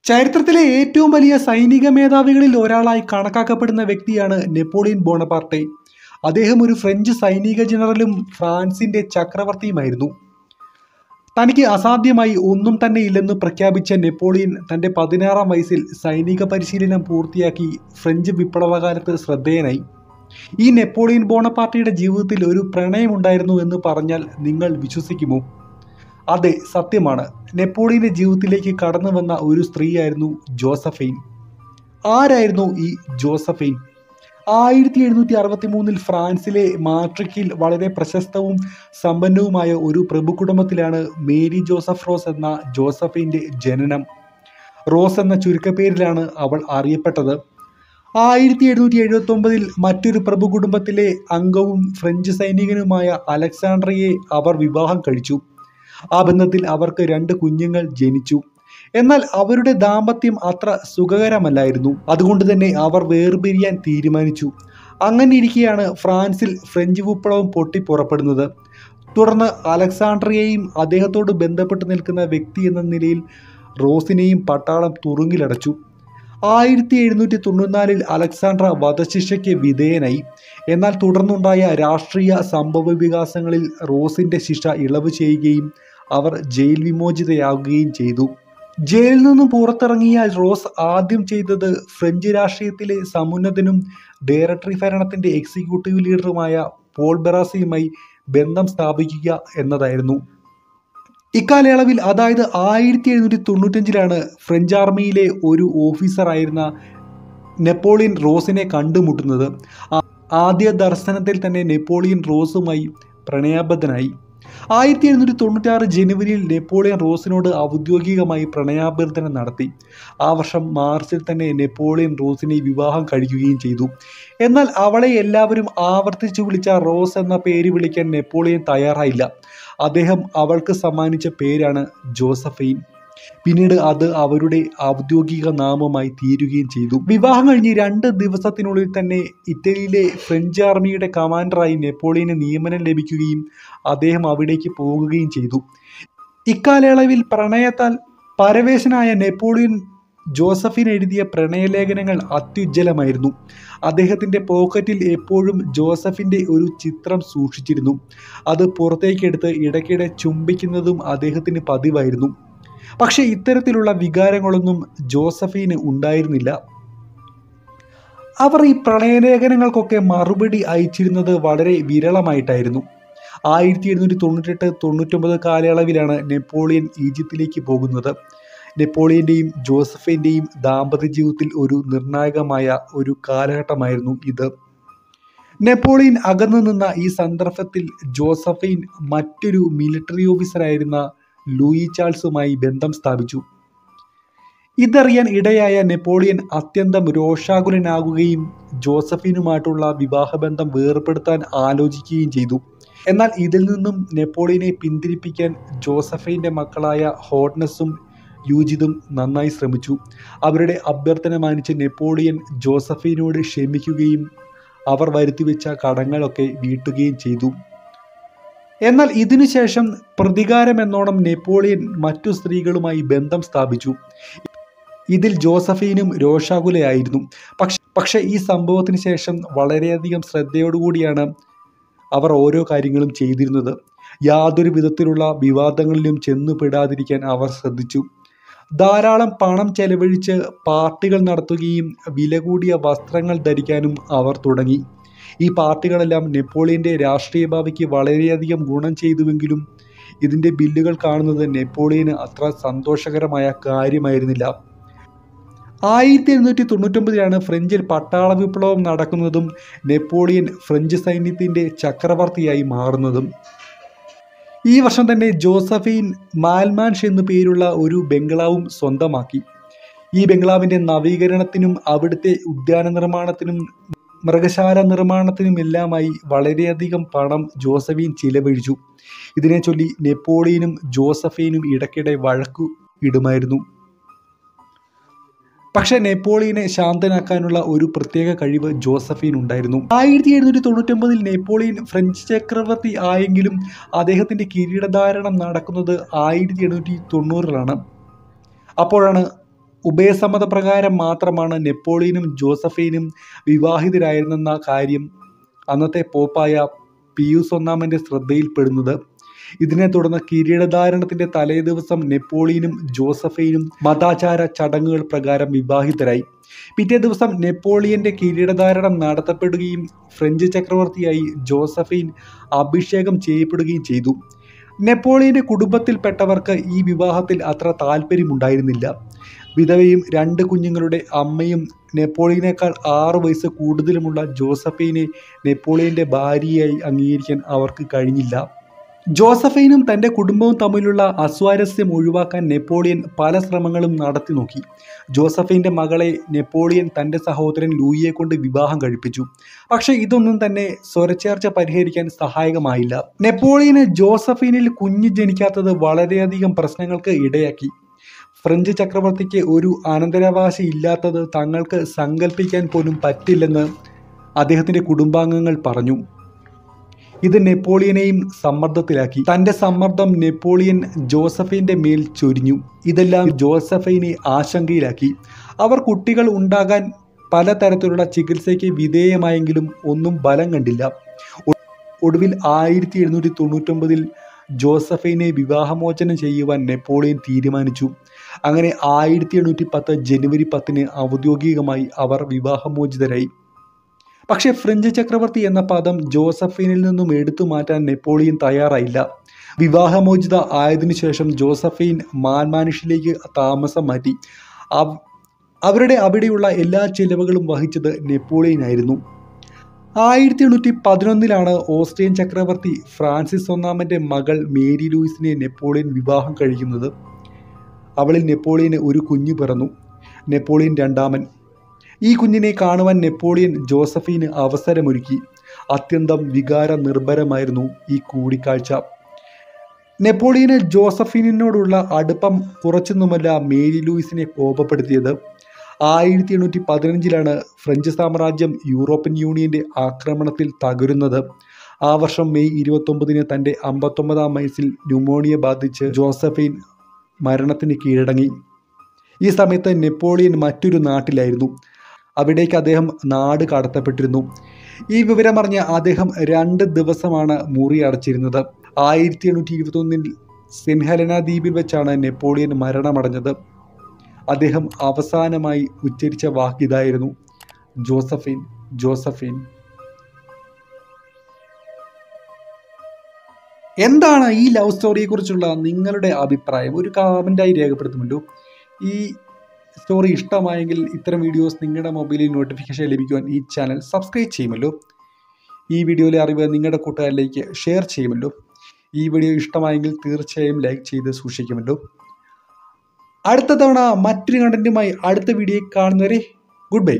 ചരിത്രത്തിലെ ഏറ്റവും വലിയ സൈനിക മേധാവികളിൽ ഒരാളായി കണക്കാക്കപ്പെടുന്ന വ്യക്തിയാണ് നെപ്പോളിയൻ ബോണപാർട്ടെ. അദ്ദേഹം ഒരു ഫ്രഞ്ച് സൈനിക ജനറലും ഫ്രാൻസിന്റെ ചക്രവർത്തിയുമായിരുന്നു. തനിക്ക് അസാധ്യമായി ഒന്നും തന്നെ ഇല്ലെന്ന് പ്രഖ്യാപിച്ച നെപ്പോളിയൻ തന്റെ 16-ാം വയസ്സിൽ സൈനിക പരിശീലനം പൂർത്തിയാക്കി ഫ്രഞ്ച് വിപ്ലവകാലത്ത് ശ്രദ്ധേയനായി. ഈ നെപ്പോളിയൻ ബോണപാർട്ടിയുടെ ജീവിതത്തിൽ ഒരു പ്രണയമുണ്ടായിരുന്നു എന്ന് പറഞ്ഞാൽ നിങ്ങൾ വിശ്വസിക്കുമോ? അതെ, സത്യമാണ്. നെപ്പോളിയന്റെ ജീവിതത്തിലേക്ക് കടന്നു വന്ന ഒരു സ്ത്രീയായിരുന്നു ജോസഫൈൻ. ആരായിരുന്നു ഈ ജോസഫൈൻ? 1763 ഫ്രാൻസിലെ മാട്രിക്കിൽ വളരെ പ്രശസ്തവും സമ്പന്നവുമായ ഒരു പ്രഭു കുടുംബത്തിലാണ് മേരി ജോസഫ് റോസ് എന്ന ജോസഫൈൻ്റെ ജനനം. റോസ് എന്ന ചുരുക്കപ്പേരിലാണ് അവൾ അറിയപ്പെട്ടത്. 1779 മറ്റൊരു പ്രഭു കുടുംബത്തിലെ അംഗവും ഫ്രഞ്ച് സൈനികനുമായ അലക്സാണ്ട്രയെ അവർ വിവാഹം കഴിച്ചു. ആ ബന്ധത്തിൽ അവർക്ക് 2 കുഞ്ഞുങ്ങൾ ജനിച്ചു. എന്നാൽ അവരുടെ ദാമ്പത്യം അത്ര സുഖകരമല്ലായിരുന്നു. അതുകൊണ്ട് തന്നെ അവർ വേർപിരിയാൻ തീരുമാനിച്ചു. അങ്ങനെ ഇരിക്കെയാണ് ഫ്രാൻസിൽ ഫ്രഞ്ച് വിപ്ലവം പൊട്ടിപ്പുറപ്പെടുന്നത്. തുടർന്ന് അലക്സാണ്ട്രയെയും അദ്ദേഹത്തോട് ബന്ധപ്പെട്ട് നിൽക്കുന്ന വ്യക്തി എന്ന നിലയിൽ റോസിനെയും പട്ടാളം തുറുങ്കിലടച്ചു. 1794 അലക്സാണ്ട്ര വധശിക്ഷയ്ക്ക് വിധേയനായി. എന്നാൽ തുടർന്നുണ്ടായ രാഷ്ട്രീയ സംഭവ വികാസങ്ങളിൽ റോസിന്റെ ശിക്ഷ ഇളവ് ചെയ്യുകയും അവർ ജയിൽ വിമോചിതയാകുകയും ചെയ്തു. ജയിലിൽ നിന്നും പുറത്തിറങ്ങിയ റോസ് ആദ്യം ചെയ്തത് ഫ്രഞ്ച് രാഷ്ട്രീയത്തിലെ സമുന്നതനും ഡയറക്ടറി ഭരണത്തിന്റെ എക്സിക്യൂട്ടീവ് ലീഡറുമായ പോൾ ബെറാസിയുമായി ബന്ധം സ്ഥാപിക്കുക എന്നതായിരുന്നു. ഇക്കാലയളവിൽ, അതായത് 1795 ഫ്രഞ്ച് ആർമിയിലെ ഒരു ഓഫീസറായിരുന്ന നെപ്പോളിയൻ റോസിനെ കണ്ടുമുട്ടുന്നത്. ആദ്യ ദർശനത്തിൽ തന്നെ നെപ്പോളിയൻ റോസുമായി പ്രണയാബദ്ധനായി. 1796 ജനുവരിയിൽ നെപ്പോളിയൻ റോസിനോട് ഔദ്യോഗികമായി പ്രണയാഭ്യർത്ഥന നടത്തി. ആ വർഷം മാർച്ചിൽ തന്നെ നെപ്പോളിയൻ റോസിനെ വിവാഹം കഴിക്കുകയും ചെയ്തു. എന്നാൽ അവളെ എല്ലാവരും ആവർത്തിച്ചു വിളിച്ച റോസ് എന്ന പേര് വിളിക്കാൻ നെപ്പോളിയൻ തയ്യാറായില്ല. അദ്ദേഹം അവൾക്ക് സമ്മാനിച്ച പേരാണ് ജോസഫൈൻ. പിന്നീട് അത് അവരുടെ ഔദ്യോഗിക നാമമായി തീരുകയും ചെയ്തു. വിവാഹം കഴിഞ്ഞ് 2 ദിവസത്തിനുള്ളിൽ തന്നെ ഇറ്റലിയിലെ ഫ്രഞ്ച് ആർമിയുടെ കമാൻഡറായി നെപ്പോളിയന് നിയമനം ലഭിക്കുകയും അദ്ദേഹം അവിടേക്ക് പോകുകയും ചെയ്തു. ഇക്കാലയളവിൽ പ്രണയത്താൽ പരവേശനായ നെപ്പോളിയൻ ജോസഫിന് എഴുതിയ പ്രണയലേഖനങ്ങൾ അത്യുജ്വലമായിരുന്നു. അദ്ദേഹത്തിൻ്റെ പോക്കറ്റിൽ എപ്പോഴും ജോസഫിൻ്റെ ഒരു ചിത്രം സൂക്ഷിച്ചിരുന്നു. അത് പുറത്തേക്കെടുത്ത് ഇടയ്ക്കിടെ ചുംബിക്കുന്നതും അദ്ദേഹത്തിന് പതിവായിരുന്നു. പക്ഷേ ഇത്തരത്തിലുള്ള വികാരങ്ങളൊന്നും ജോസഫിന് ഉണ്ടായിരുന്നില്ല. അവർ ഈ പ്രണയലേഖനങ്ങൾക്കൊക്കെ മറുപടി അയച്ചിരുന്നത് വളരെ വിരളമായിട്ടായിരുന്നു. 1798-99 കാലയളവിലാണ് നെപ്പോളിയൻ ഈജിപ്തിലേക്ക് പോകുന്നത്. നെപ്പോളിയൻ്റെയും ജോസഫിൻ്റെയും ദാമ്പത്യ ജീവിതത്തിൽ ഒരു നിർണായകമായ ഒരു കാലഘട്ടമായിരുന്നു ഇത്. നെപ്പോളിയൻ അകന്നു നിന്ന ഈ സന്ദർഭത്തിൽ ജോസഫൈൻ മറ്റൊരു മിലിറ്ററി ഓഫീസറായിരുന്ന ലൂയി ചാൾസുമായി ബന്ധം സ്ഥാപിച്ചു. ഇതറിയാൻ ഇടയായ നെപ്പോളിയൻ അത്യന്തം രോഷാകുലനാകുകയും ജോസഫിനുമായിട്ടുള്ള വിവാഹബന്ധം വേർപെടുത്താൻ ആലോചിക്കുകയും ചെയ്തു. എന്നാൽ ഇതിൽ നിന്നും നെപ്പോളിയനെ പിന്തിരിപ്പിക്കാൻ ജോസഫൈൻ്റെ മക്കളായ ഹോട്ട്നസും യൂജിതും നന്നായി ശ്രമിച്ചു. അവരുടെ അഭ്യർത്ഥന മാനിച്ച് നെപ്പോളിയൻ ജോസഫിനോട് ക്ഷമിക്കുകയും അവർ വരുത്തിവെച്ച കടങ്ങളൊക്കെ വീട്ടുകയും ചെയ്തു. എന്നാൽ ഇതിനുശേഷം പ്രതികാരമെന്നോണം നെപ്പോളിയൻ മറ്റു സ്ത്രീകളുമായി ബന്ധം സ്ഥാപിച്ചു. ഇതിൽ ജോസഫൈനും രോഷാകുലയായിരുന്നു. പക്ഷേ ഈ സംഭവത്തിന് ശേഷം വളരെയധികം ശ്രദ്ധയോടുകൂടിയാണ് അവർ ഓരോ കാര്യങ്ങളും ചെയ്തിരുന്നത്. യാതൊരു വിധത്തിലുള്ള വിവാദങ്ങളിലും ചെന്നുപെടാതിരിക്കാൻ അവർ ശ്രദ്ധിച്ചു. ധാരാളം പണം ചെലവഴിച്ച് പാർട്ടികൾ നടത്തുകയും വില കൂടിയ വസ്ത്രങ്ങൾ ധരിക്കാനും അവർ തുടങ്ങി. ഈ പാർട്ടികളെല്ലാം നെപ്പോളിയൻ്റെ രാഷ്ട്രീയ ഭാവിക്ക് വളരെയധികം ഗുണം ചെയ്തുവെങ്കിലും ഇതിൻ്റെ ബില്ലുകൾ കാണുന്നത് നെപ്പോളിയന് അത്ര സന്തോഷകരമായ കാര്യമായിരുന്നില്ല. 1799 ഫ്രഞ്ചിൽ പട്ടാള വിപ്ലവം നടക്കുന്നതും നെപ്പോളിയൻ ഫ്രഞ്ച് സൈന്യത്തിൻ്റെ ചക്രവർത്തിയായി മാറുന്നതും. ഈ വർഷം തന്നെ ജോസഫൈൻ മാൽമാൻഷ് എന്നു പേരുള്ള ഒരു ബംഗ്ലാവും സ്വന്തമാക്കി. ഈ ബംഗ്ലാവിൻ്റെ നവീകരണത്തിനും അവിടുത്തെ ഉദ്യാന നിർമ്മാണത്തിനും മൃഗശാല നിർമ്മാണത്തിനുമെല്ലാമായി വളരെയധികം പണം ജോസഫൈൻ ചിലവഴിച്ചു. ഇതിനെ ചൊല്ലി നെപ്പോളിയനും ജോസഫൈനും ഇടയ്ക്കിടെ വഴക്കു ഇടുമായിരുന്നു. പക്ഷേ നെപ്പോളിയനെ ശാന്തനാക്കാനുള്ള ഒരു പ്രത്യേക കഴിവ് ജോസഫിന് ഉണ്ടായിരുന്നു. 1799 നെപ്പോളിയൻ ഫ്രഞ്ച് ചക്രവർത്തി ആയെങ്കിലും അദ്ദേഹത്തിൻ്റെ കിരീടധാരണം നടക്കുന്നത് 1790-ലാണ്. അപ്പോഴാണ് ഉഭയസമ്മതപ്രകാരം മാത്രമാണ് നെപ്പോളിയനും ജോസഫൈനും വിവാഹിതരായിരുന്നെന്ന കാര്യം അന്നത്തെ പോപ്പായ പിയൂസ് ഒന്നാമൻ്റെ ശ്രദ്ധയിൽപ്പെടുന്നത്. ഇതിനെ തുടർന്ന് കിരീടധാരണത്തിന്റെ തലേദിവസം നെപ്പോളിയനും ജോസഫൈനും മതാചാര ചടങ്ങുകൾ പ്രകാരം വിവാഹിതരായി. പിറ്റേ ദിവസം നെപ്പോളിയന്റെ കിരീടധാരണം നടത്തപ്പെടുകയും ഫ്രഞ്ച് ചക്രവർത്തിയായി ജോസഫൈൻ അഭിഷേകം ചെയ്യപ്പെടുകയും ചെയ്തു. നെപ്പോളിയന്റെ കുടുംബത്തിൽപ്പെട്ടവർക്ക് ഈ വിവാഹത്തിൽ അത്ര താല്പര്യമുണ്ടായിരുന്നില്ല. വിധവയും 2 കുഞ്ഞുങ്ങളുടെ അമ്മയും നെപ്പോളിയനേക്കാൾ 6 വയസ്സ് കൂടുതലുമുള്ള ജോസഫൈനെ നെപ്പോളിയന്റെ ഭാര്യയായി അംഗീകരിക്കാൻ അവർക്ക് കഴിഞ്ഞില്ല. ജോസഫൈനും തൻ്റെ കുടുംബവും തമ്മിലുള്ള അസ്വാരസ്യം ഒഴിവാക്കാൻ നെപ്പോളിയൻ പല ശ്രമങ്ങളും നടത്തി നോക്കി. ജോസഫൈൻ്റെ മകളെ നെപ്പോളിയൻ തൻ്റെ സഹോദരൻ ലൂയിയെ കൊണ്ട് വിവാഹം കഴിപ്പിച്ചു. പക്ഷേ ഇതൊന്നും തന്നെ സ്വരച്ചേർച്ച പരിഹരിക്കാൻ സഹായകമായില്ല. നെപ്പോളിയന് ജോസഫൈനിൽ കുഞ്ഞ് ജനിക്കാത്തത് വളരെയധികം പ്രശ്നങ്ങൾക്ക് ഇടയാക്കി. ഫ്രഞ്ച് ചക്രവർത്തിക്ക് ഒരു അനന്തരാവകാശി ഇല്ലാത്തത് തങ്ങൾക്ക് സങ്കല്പിക്കാൻ പോലും പറ്റില്ലെന്ന് അദ്ദേഹത്തിൻ്റെ കുടുംബാംഗങ്ങൾ പറഞ്ഞു. ഇത് നെപ്പോളിയനെയും സമ്മർദ്ദത്തിലാക്കി. തൻ്റെ സമ്മർദ്ദം നെപ്പോളിയൻ ജോസഫൈൻ്റെ മേൽ ചൊരിഞ്ഞു. ഇതെല്ലാം ജോസഫൈനെ ആശങ്കയിലാക്കി. അവർ കുട്ടികൾ ഉണ്ടാകാൻ പലതരത്തിലുള്ള ചികിത്സയ്ക്ക് വിധേയമായെങ്കിലും ഒന്നും ഫലം കണ്ടില്ല. ഒടുവിൽ 1799 ജോസഫൈനെ വിവാഹമോചനം ചെയ്യുവാൻ നെപ്പോളിയൻ തീരുമാനിച്ചു. അങ്ങനെ 1810 ജനുവരി 10 ഔദ്യോഗികമായി അവർ വിവാഹമോചിതരായി. പക്ഷേ ഫ്രഞ്ച് ചക്രവർത്തി എന്ന പദം ജോസഫൈനിൽ നിന്നും എടുത്തു മാറ്റാൻ നെപ്പോളിയൻ തയ്യാറായില്ല. വിവാഹമോചിത ആയതിനു ശേഷം ജോസഫൈൻ മാൻമാനിഷിലേക്ക് താമസം മാറ്റി. അവരുടെ അവിടെയുള്ള എല്ലാ ചിലവുകളും വഹിച്ചത് നെപ്പോളിയനായിരുന്നു. 1811 ഓസ്ട്രിയൻ ചക്രവർത്തി ഫ്രാൻസിസ് ഒന്നാമൻ്റെ മകൾ മേരി ലൂയിസിനെ നെപ്പോളിയൻ വിവാഹം കഴിക്കുന്നത്. അവളിൽ നെപ്പോളിയന് ഒരു കുഞ്ഞു പിറന്നു, നെപ്പോളിയൻ രണ്ടാമൻ. ഈ കുഞ്ഞിനെ കാണുവാൻ നെപ്പോളിയൻ ജോസഫൈന് അവസരമൊരുക്കി. അത്യന്തം വികാര നിർഭരമായിരുന്നു ഈ കൂടിക്കാഴ്ച. നെപ്പോളിയന് ജോസഫൈനോടുള്ള അടുപ്പം കുറച്ചൊന്നുമല്ല മേരി ലൂയിസിനെ കോപപ്പെടുത്തിയത്. 1815 ഫ്രഞ്ച് സാമ്രാജ്യം യൂറോപ്യൻ യൂണിയന്റെ ആക്രമണത്തിൽ തകരുന്നത്. ആ വർഷം മെയ് 29 തൻ്റെ 59-ാം വയസ്സിൽ ന്യൂമോണിയ ബാധിച്ച് ജോസഫൈൻ മരണത്തിന് കീഴടങ്ങി. ഈ സമയത്ത് നെപ്പോളിയൻ മറ്റൊരു നാട്ടിലായിരുന്നു. അവിടേക്ക് അദ്ദേഹം നാട് കടത്തപ്പെട്ടിരുന്നു. ഈ വിവരമറിഞ്ഞ അദ്ദേഹം 2 ദിവസമാണ് മുറി അടച്ചിരുന്നത്. 1821 സെന്റ് ഹെലന ദ്വീപിൽ വെച്ചാണ് നെപ്പോളിയൻ മരണമടഞ്ഞത്. അദ്ദേഹം അവസാനമായി ഉച്ചരിച്ച വാക്കിതായിരുന്നു, ജോസഫൈൻ, ജോസഫൈൻ. എന്താണ് ഈ ലവ് സ്റ്റോറിയെക്കുറിച്ചുള്ള നിങ്ങളുടെ അഭിപ്രായം? ഒരു കമൻറ്റായി രേഖപ്പെടുത്തുമല്ലോ. ഈ സ്റ്റോറി ഇഷ്ടമായെങ്കിൽ ഇത്തരം വീഡിയോസ് നിങ്ങളുടെ മൊബൈലിൽ നോട്ടിഫിക്കേഷൻ ലഭിക്കുവാൻ ഈ ചാനൽ സബ്സ്ക്രൈബ് ചെയ്യുമല്ലോ. ഈ വീഡിയോയിലെ അറിവ് നിങ്ങളുടെ കൂട്ടുകാരിലേക്ക് ഷെയർ ചെയ്യുമല്ലോ. ഈ വീഡിയോ ഇഷ്ടമായെങ്കിൽ തീർച്ചയായും ലൈക്ക് ചെയ്ത് സൂക്ഷിക്കുമല്ലോ. അടുത്ത തവണ മറ്റൊരു കണ്ടന്റുമായി അടുത്ത വീഡിയോയിൽ കാണുന്നവരെ ഗുഡ് ബൈ.